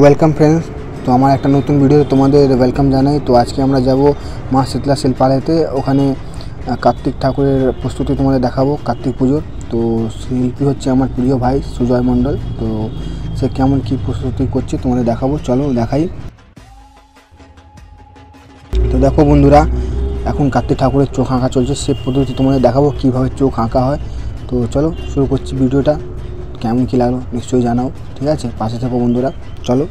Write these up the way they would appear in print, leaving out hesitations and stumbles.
Welcome friends. তো আমার একটা নতুন ভিডিও তোমাদের ওয়েলকাম জানাই। তো আজকে আমরা যাব মা শীতলা শিল্পালয়তে, ওখানে কার্তিক ঠাকুরের প্রস্তুতি তোমাদের দেখাবো, কার্তিক পুজোর। তো শিল্পী হচ্ছে আমার প্রিয় ভাই সুজয় মণ্ডল। তো সে কেমন কী প্রস্তুতি করছে তোমাদের দেখাবো, চলো দেখাই। তো দেখো বন্ধুরা, এখন কার্তিক ঠাকুরের চোখ আঁকা চলছে, সে পদ্ধতি তোমাদের দেখাবো কীভাবে চোখ আঁকা হয়। তো চলো শুরু করছি ভিডিওটা। কেমন কী লাগলো নিশ্চয়ই জানাও, ঠিক আছে? পাশে থাকো বন্ধুরা, চলো।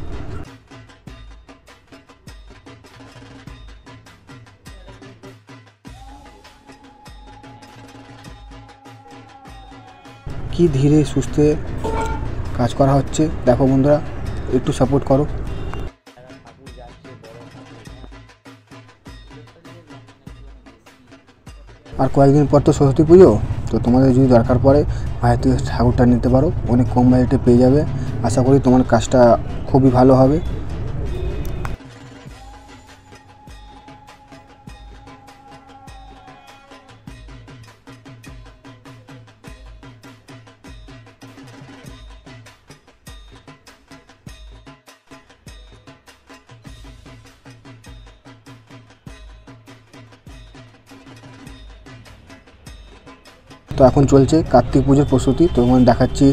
কি ধীরে সুস্থে কাজ করা হচ্ছে দেখো বন্ধুরা, একটু সাপোর্ট করো। আর কয়েকদিন পর তো সরস্বতী পুজো, তো তোমাদের যদি দরকার পড়ে বাইরে থেকে ঠাকুরটা নিতে পারো, অনেক কম বাজেটে পেয়ে যাবে। আশা করি তোমার কাজটা খুবই ভালো হবে। তো এখন চলছে কার্তিক পুজোর প্রস্তুতি, তো তোমাদের দেখাচ্ছি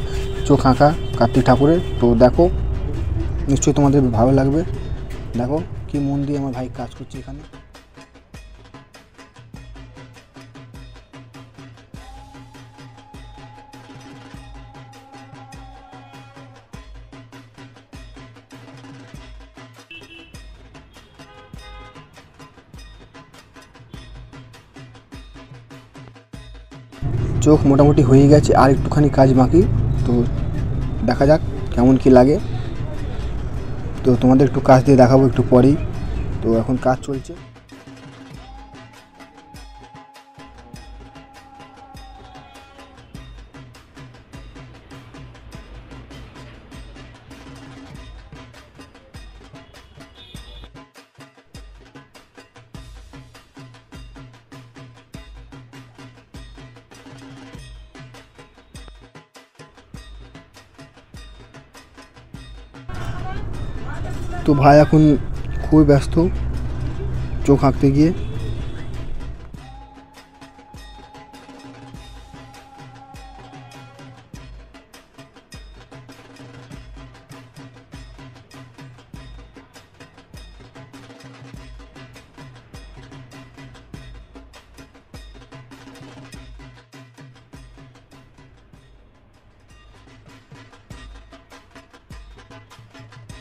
চোখ আঁকা কার্তিক ঠাকুরের। তো দেখো, নিশ্চয়ই তোমাদের ভালো লাগবে। দেখো কি মন দিয়ে আমার ভাই কাজ করছে এখানে। চোখ মোটামুটি হয়ে গেছে, আর একটুখানি কাজ বাকি। তো দেখা যাক কেমন কি লাগে। তো তোমাদের একটু কাজ দিয়ে দেখাবো একটু পরেই। তো এখন কাজ চলছে। তো ভাই এখন খুবই ব্যস্ত চোখ আঁকতে গিয়ে।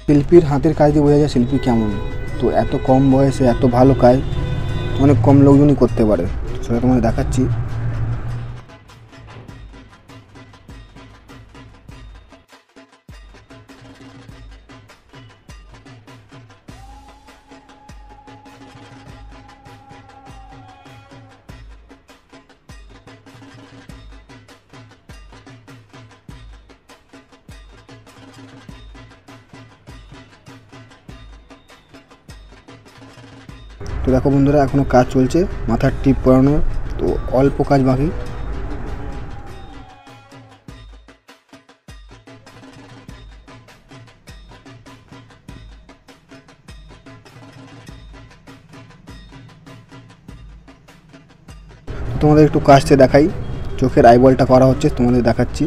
শিল্পীর হাতের কাজ দিয়ে বোঝা যায় শিল্পী কেমন। তো এত কম বয়সে এত ভালো কাজ অনেক কম লোকজনই করতে পারে, সেটা তোমাদের দেখাচ্ছি। তো দেখো বন্ধুরা, এখনও কাজ চলছে, মাথার টিপ পরানোর, তো অল্প কাজ বাকি। তোমাদের একটু কাজটা দেখাই, চোখের আইবলটা করা হচ্ছে, তোমাদের দেখাচ্ছি।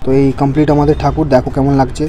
তো এই কমপ্লিট আমাদের ঠাকুর, দেখো কেমন লাগছে।